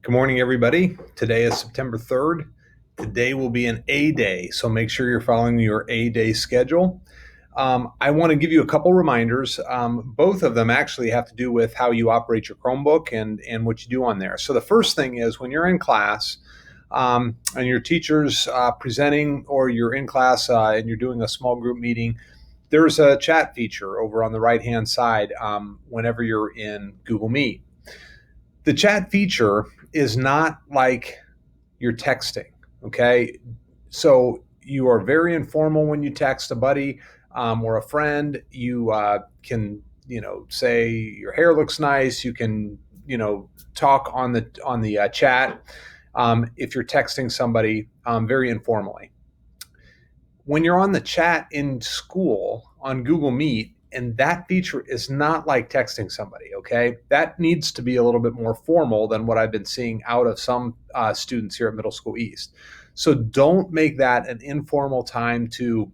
Good morning, everybody. Today is September 3rd. Today will be an A day, so make sure you're following your A day schedule. I want to give you a couple reminders. Both of them actually have to do with how you operate your Chromebook and what you do on there. So the first thing is when you're in class and your teacher's presenting, or you're in class and you're doing a small group meeting, there's a chat feature over on the right-hand side whenever you're in Google Meet. The chat feature is not like you're texting, okay? So you are very informal when you text a buddy or a friend. You can, say your hair looks nice. You can, talk on the chat if you're texting somebody very informally. When you're on the chat in school on Google Meet, and that feature is not like texting somebody, okay? That needs to be a little bit more formal than what I've been seeing out of some students here at Middle School East. So don't make that an informal time to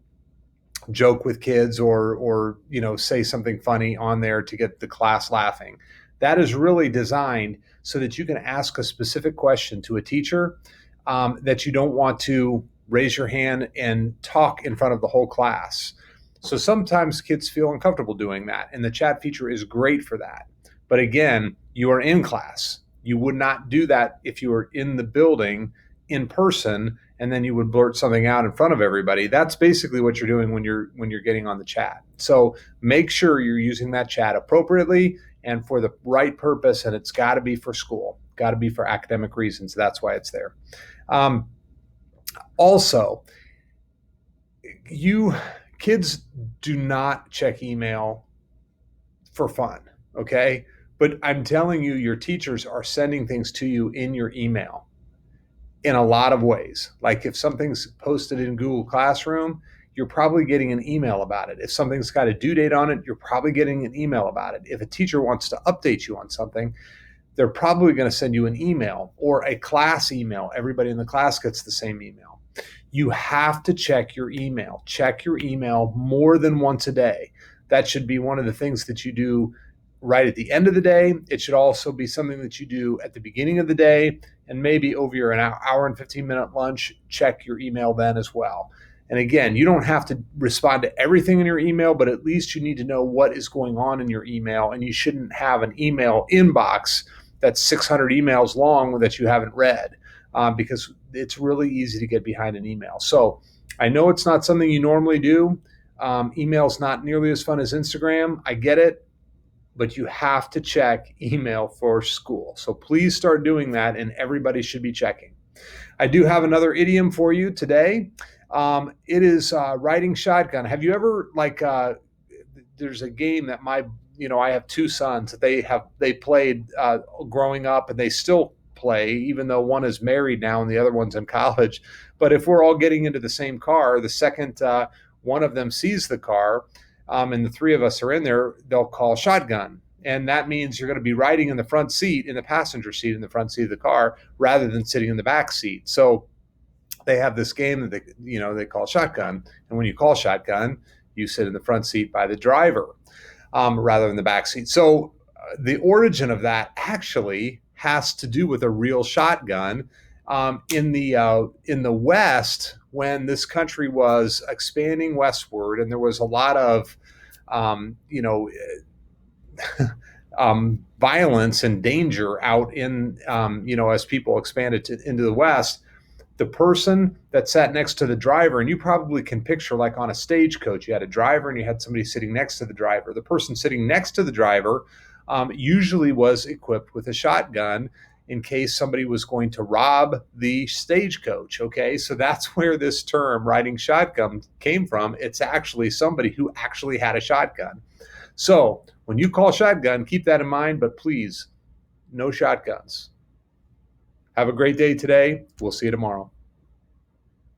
joke with kids or say something funny on there to get the class laughing. That is really designed so that you can ask a specific question to a teacher that you don't want to raise your hand and talk in front of the whole class. So sometimes kids feel uncomfortable doing that, and the chat feature is great for that. But again, you are in class. You would not do that if you were in the building in person, and then you would blurt something out in front of everybody. That's basically what you're doing when you're getting on the chat. So make sure you're using that chat appropriately and for the right purpose, and it's got to be for school, got to be for academic reasons. That's why it's there. Also, kids do not check email for fun, okay? But I'm telling you, your teachers are sending things to you in your email in a lot of ways. Like if something's posted in Google Classroom, you're probably getting an email about it. If something's got a due date on it, you're probably getting an email about it. If a teacher wants to update you on something, they're probably going to send you an email or a class email. Everybody in the class gets the same email. You have to check your email. Check your email more than once a day. That should be one of the things that you do right at the end of the day. It should also be something that you do at the beginning of the day, and maybe over your hour and 15-minute lunch, check your email then as well. And again, you don't have to respond to everything in your email, but at least you need to know what is going on in your email, and you shouldn't have an email inbox that's 600 emails long that you haven't read. Because it's really easy to get behind an email. So I know it's not something you normally do. Email's not nearly as fun as Instagram. I get it, but you have to check email for school. So please start doing that, and everybody should be checking. I do have another idiom for you today. It is riding shotgun. Have you ever, there's a game that I have two sons that they played growing up, and they still play, even though one is married now and the other one's in college. But if we're all getting into the same car, the second one of them sees the car and the three of us are in there, they'll call shotgun. And that means you're going to be riding in the front seat, in the passenger seat, in the front seat of the car, rather than sitting in the back seat. So they have this game that they call shotgun. And when you call shotgun, you sit in the front seat by the driver rather than the back seat. So the origin of that actually has to do with a real shotgun. In the West, when this country was expanding westward, and there was a lot of violence and danger out in as people expanded into the West, the person that sat next to the driver, and you probably can picture like on a stagecoach, you had a driver and you had somebody sitting next to the driver. The person sitting next to the driver usually was equipped with a shotgun in case somebody was going to rob the stagecoach. Okay, so that's where this term riding shotgun came from. It's actually somebody who actually had a shotgun. So when you call shotgun, keep that in mind, but please, no shotguns. Have a great day today. We'll see you tomorrow.